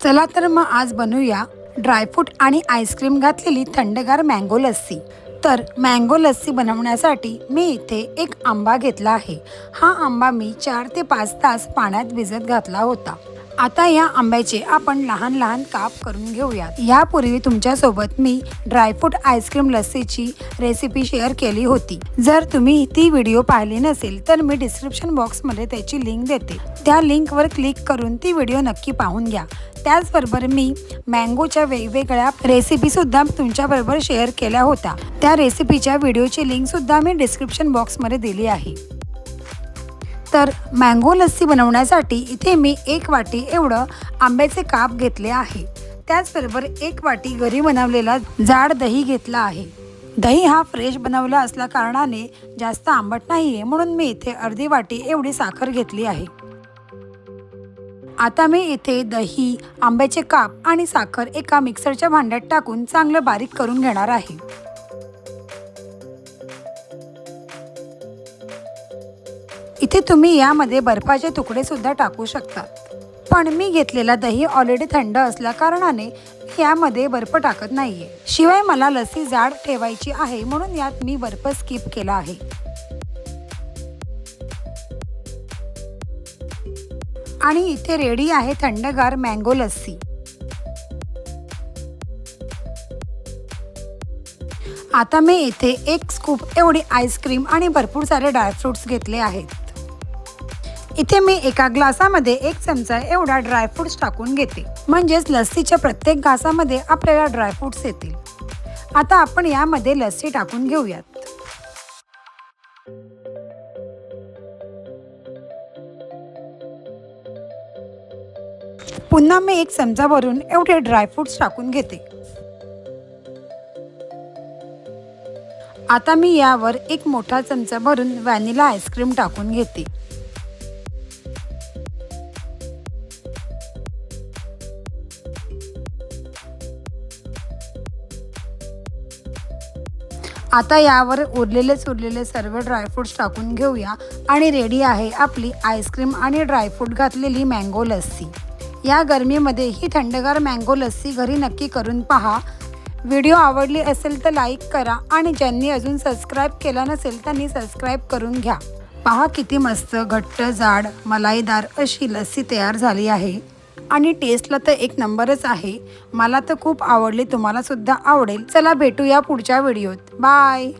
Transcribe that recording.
चला तर मग आज बनवूया ड्रायफ्रूट आणि आईस्क्रीम घातलेली थंडगार मँगो लस्सी। तर मँगो लस्सी बनवण्यासाठी मी इथे एक आंबा घेतला आहे। हा आंबा मी 4 ते 5 तास पाण्यात भिजत घातला होता। आता या आंब्याचे आपण लहान लहान काप करून घेऊयात। यापूर्वी तुमच्यासोबत मी ड्रायफ्रूट आईस्क्रीम लस्सीची रेसिपी शेअर केली होती। जर तुम्ही ती व्हिडिओ पाहिली नसेल तर मी डिस्क्रिप्शन बॉक्समध्ये त्याची लिंक देते। त्या लिंकवर क्लिक करून ती व्हिडिओ नक्की पाहून घ्या। त्याचबरोबर मी मँगोच्या वेगवेगळ्या रेसिपीसुद्धा तुमच्याबरोबर शेअर केल्या होत्या। त्या रेसिपीच्या व्हिडिओची लिंकसुद्धा मी डिस्क्रिप्शन बॉक्समध्ये दिली आहे। तर मँगो लस्सी बनवण्यासाठी इथे मी 1 वाटी एवढं आंब्याचे काप घेतले आहे। त्याचबरोबर 1 वाटी घरी बनवलेला जाड दही घेतला आहे। दही हा फ्रेश बनवला असल्या कारणाने जास्त आंबट नाही आहे, म्हणून मी इथे अर्धी वाटी एवढी साखर घेतली आहे। आता मी इथे दही, आंब्याचे काप आणि साखर एका मिक्सरच्या भांड्यात टाकून चांगलं बारीक करून घेणार आहे। इथे तुम्ही यामध्ये बर्फाचे तुकडे सुद्धा टाकू शकता, पण मी घेतलेला दही ऑलरेडी थंड असल्या कारणाने यामध्ये बर्फ टाकत नाहीये। शिवाय मला लस्सी जाड ठेवायची आहे, म्हणून यात मी बर्फ स्किप केला आहे। आणि इथे रेडी आहे थंडगार मँगो लस्सी। आता मी इथे 1 स्कूप एवढी आईस्क्रीम आणि भरपूर सारे ड्रायफ्रुट्स घेतले आहेत। इथे मी एका ग्लासामध्ये 1 चमचा एवढा ड्रायफ्रुट्स टाकून घेते, म्हणजेच लस्सीच्या प्रत्येक घासामध्ये आपल्याला ड्रायफ्रुट्स येतील। आता आपण यामध्ये लस्सी टाकून घेऊयात। पुन्हा मी 1 चमचा भरून एवढे ड्रायफ्रुट्स टाकून घेते। आता मी यावर 1 मोठा चमचा भरून व्हॅनिला आईस्क्रीम टाकून घेते। आता यावर उरलेले सर्व ड्रायफ्रुट्स टाकून घेऊया आणि रेडी आहे आपली आईस्क्रीम आणि ड्रायफ्रूट घातलेली मँगो लस्सी। या गरमीमध्ये ही थंडगार मँगो लस्सी घरी नक्की करून पहा। व्हिडिओ आवडली असेल तर लाईक करा आणि ज्यांनी अजून सबस्क्राईब केला नसेल त्यांनी सबस्क्राईब करून घ्या। पहा किती मस्त घट्ट जाड मलाईदार अशी लस्सी तयार झाली आहे आणि टेस्टला तर एक नंबरच आहे। मला तर खूप आवडली, तुम्हाला सुद्धा आवडेल। चला भेटूया पुढच्या व्हिडिओत। बाय।